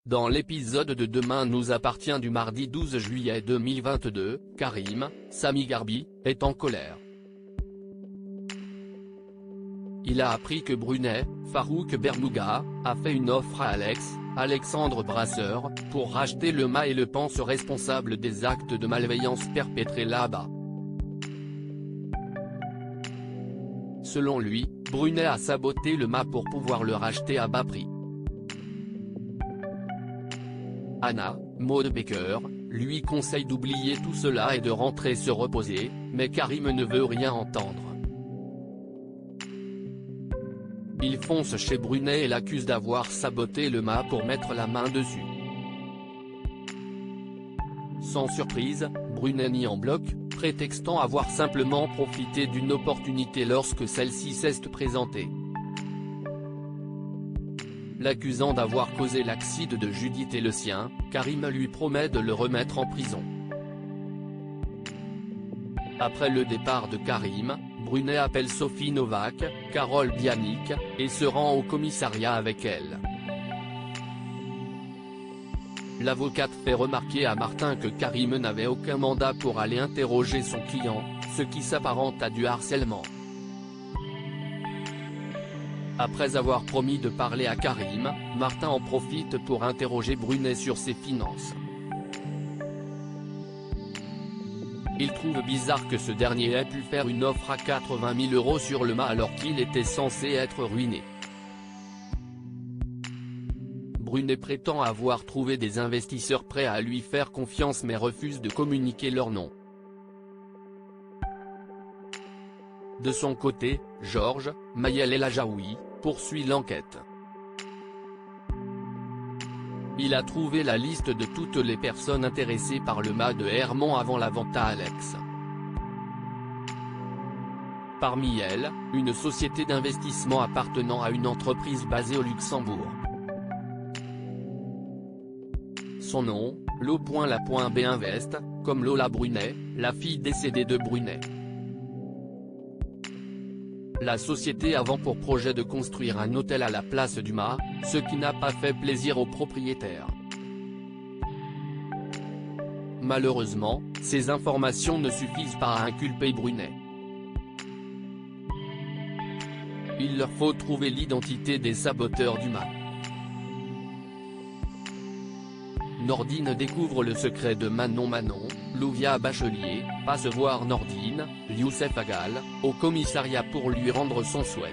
Dans l'épisode de Demain nous appartient du mardi 12 juillet 2022, Karim, Sami Garbi, est en colère. Il a appris que Brunet, Farouk Bernouga, a fait une offre à Alexandre Brasseur, pour racheter le mât et le pense responsable des actes de malveillance perpétrés là-bas. Selon lui, Brunet a saboté le mât pour pouvoir le racheter à bas prix. Anna, Maud Baker, lui conseille d'oublier tout cela et de rentrer se reposer, mais Karim ne veut rien entendre. Il fonce chez Brunet et l'accuse d'avoir saboté le mât pour mettre la main dessus. Sans surprise, Brunet nie en bloc, prétextant avoir simplement profité d'une opportunité lorsque celle-ci s'est présentée. L'accusant d'avoir causé l'accident de Judith et le sien, Karim lui promet de le remettre en prison. Après le départ de Karim, Brunet appelle Sophie Novak, Carole Bianic, et se rend au commissariat avec elle. L'avocate fait remarquer à Martin que Karim n'avait aucun mandat pour aller interroger son client, ce qui s'apparente à du harcèlement. Après avoir promis de parler à Karim, Martin en profite pour interroger Brunet sur ses finances. Il trouve bizarre que ce dernier ait pu faire une offre à 80 000 € sur le mât alors qu'il était censé être ruiné. Brunet prétend avoir trouvé des investisseurs prêts à lui faire confiance mais refuse de communiquer leur nom. De son côté, Georges, Mayel El Ajaoui, poursuit l'enquête. Il a trouvé la liste de toutes les personnes intéressées par le mât de Hermont avant la vente à Alex. Parmi elles, une société d'investissement appartenant à une entreprise basée au Luxembourg. Son nom, Lo.la.B Invest, comme Lola Brunet, la fille décédée de Brunet. La société avait pour projet de construire un hôtel à la place du mât, ce qui n'a pas fait plaisir aux propriétaires. Malheureusement, ces informations ne suffisent pas à inculper Brunet. Il leur faut trouver l'identité des saboteurs du mât. Nordine découvre le secret de Manon. Louvia Bachelier passe voir Nordine, Youssef Agal, au commissariat pour lui rendre son souhait.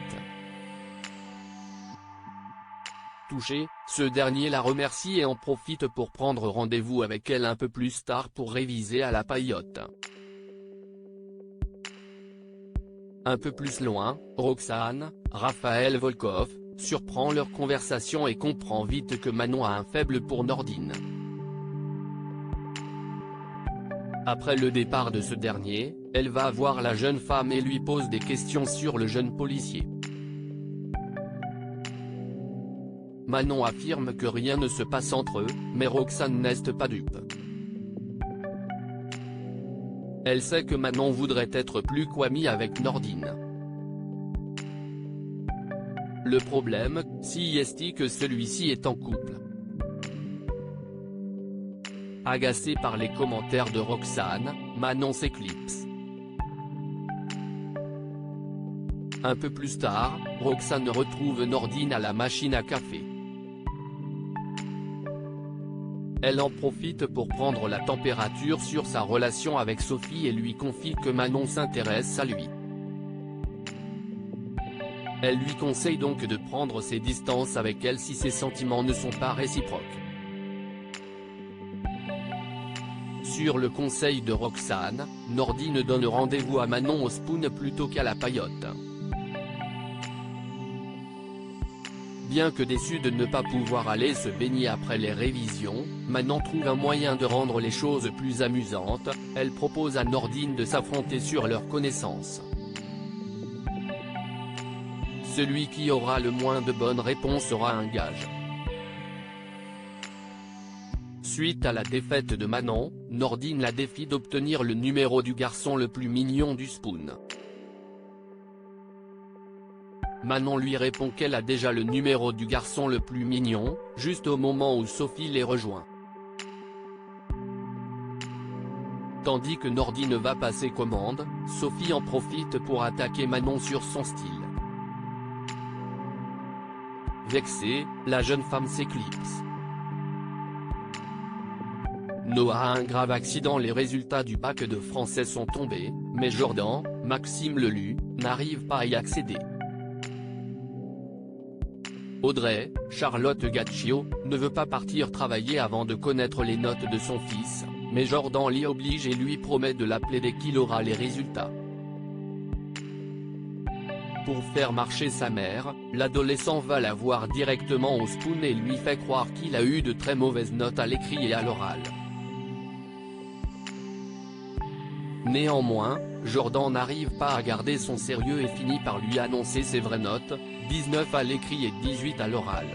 Touché, ce dernier la remercie et en profite pour prendre rendez-vous avec elle un peu plus tard pour réviser à la paillote. Un peu plus loin, Roxane, Raphaël Volkov, surprend leur conversation et comprend vite que Manon a un faible pour Nordine. Après le départ de ce dernier, elle va voir la jeune femme et lui pose des questions sur le jeune policier. Manon affirme que rien ne se passe entre eux, mais Roxane n'est pas dupe. Elle sait que Manon voudrait être plus qu'amie avec Nordine. Le problème, si est que celui-ci est en couple. Agacée par les commentaires de Roxane, Manon s'éclipse. Un peu plus tard, Roxane retrouve Nordine à la machine à café. Elle en profite pour prendre la température sur sa relation avec Sophie et lui confie que Manon s'intéresse à lui. Elle lui conseille donc de prendre ses distances avec elle si ses sentiments ne sont pas réciproques. Sur le conseil de Roxane, Nordine donne rendez-vous à Manon au Spoon plutôt qu'à la paillote. Bien que déçue de ne pas pouvoir aller se baigner après les révisions, Manon trouve un moyen de rendre les choses plus amusantes, elle propose à Nordine de s'affronter sur leur connaissance. Celui qui aura le moins de bonnes réponses aura un gage. Suite à la défaite de Manon, Nordine la défie d'obtenir le numéro du garçon le plus mignon du Spoon. Manon lui répond qu'elle a déjà le numéro du garçon le plus mignon, juste au moment où Sophie les rejoint. Tandis que Nordine va passer commande, Sophie en profite pour attaquer Manon sur son style. Vexée, la jeune femme s'éclipse. Noah a un grave accident. Les résultats du bac de français sont tombés, mais Jordan, Maxime Lelu, n'arrive pas à y accéder. Audrey, Charlotte Gaccio, ne veut pas partir travailler avant de connaître les notes de son fils, mais Jordan l'y oblige et lui promet de l'appeler dès qu'il aura les résultats. Pour faire marcher sa mère, l'adolescent va la voir directement au spoon et lui fait croire qu'il a eu de très mauvaises notes à l'écrit et à l'oral. Néanmoins, Jordan n'arrive pas à garder son sérieux et finit par lui annoncer ses vraies notes, 19 à l'écrit et 18 à l'oral.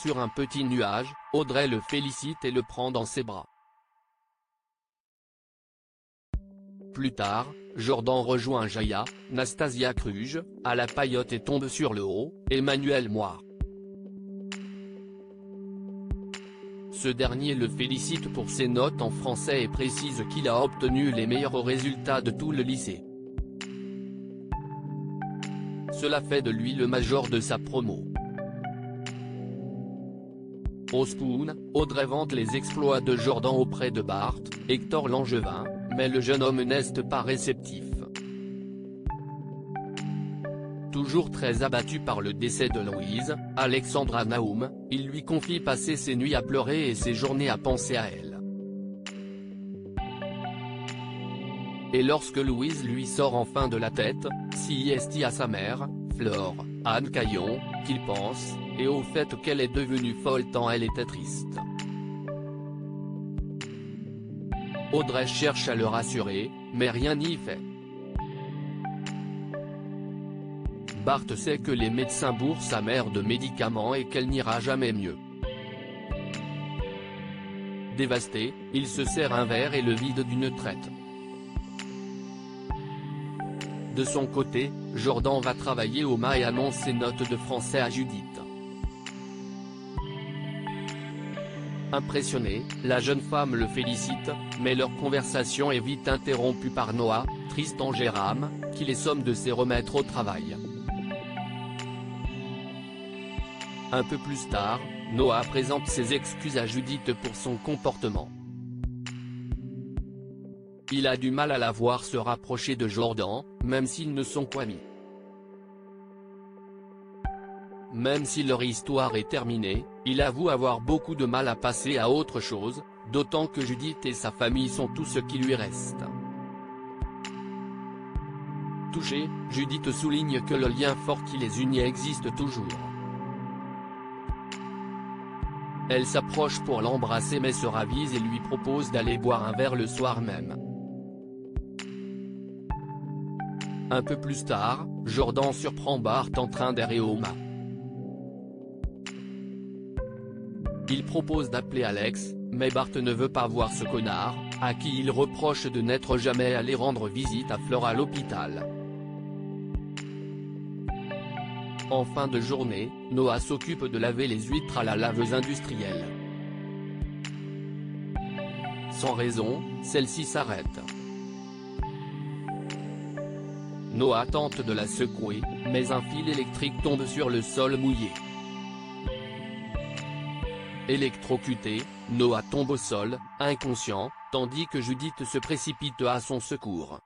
Sur un petit nuage, Audrey le félicite et le prend dans ses bras. Plus tard, Jordan rejoint Jaya, Nastasia Kruge, à la paillote et tombe sur le haut, Emmanuel Moir. Ce dernier le félicite pour ses notes en français et précise qu'il a obtenu les meilleurs résultats de tout le lycée. Cela fait de lui le major de sa promo. Au spoon, Audrey vante les exploits de Jordan auprès de Bart, Hector Langevin, mais le jeune homme n'est pas réceptif. Toujours très abattu par le décès de Louise, Alexandra Naoum, il lui confie passer ses nuits à pleurer et ses journées à penser à elle. Et lorsque Louise lui sort enfin de la tête, c'est à sa mère, Flore, Anne Caillon, qu'il pense, et au fait qu'elle est devenue folle tant elle était triste. Audrey cherche à le rassurer, mais rien n'y fait. Bart sait que les médecins bourrent sa mère de médicaments et qu'elle n'ira jamais mieux. Dévasté, il se sert un verre et le vide d'une traite. De son côté, Jordan va travailler au MA et annonce ses notes de français à Judith. Impressionnée, la jeune femme le félicite, mais leur conversation est vite interrompue par Noah, Tristan Jérôme, qui les somme de se remettre au travail. Un peu plus tard, Noah présente ses excuses à Judith pour son comportement. Il a du mal à la voir se rapprocher de Jordan, même s'ils ne sont qu'amis. Même si leur histoire est terminée, il avoue avoir beaucoup de mal à passer à autre chose, d'autant que Judith et sa famille sont tout ce qui lui reste. Touchée, Judith souligne que le lien fort qui les unit existe toujours. Elle s'approche pour l'embrasser mais se ravise et lui propose d'aller boire un verre le soir même. Un peu plus tard, Jordan surprend Bart en train d'errer au MA. Il propose d'appeler Alex, mais Bart ne veut pas voir ce connard, à qui il reproche de n'être jamais allé rendre visite à Flore à l'hôpital. En fin de journée, Noah s'occupe de laver les huîtres à la laveuse industrielle. Sans raison, celle-ci s'arrête. Noah tente de la secouer, mais un fil électrique tombe sur le sol mouillé. Électrocuté, Noah tombe au sol, inconscient, tandis que Judith se précipite à son secours.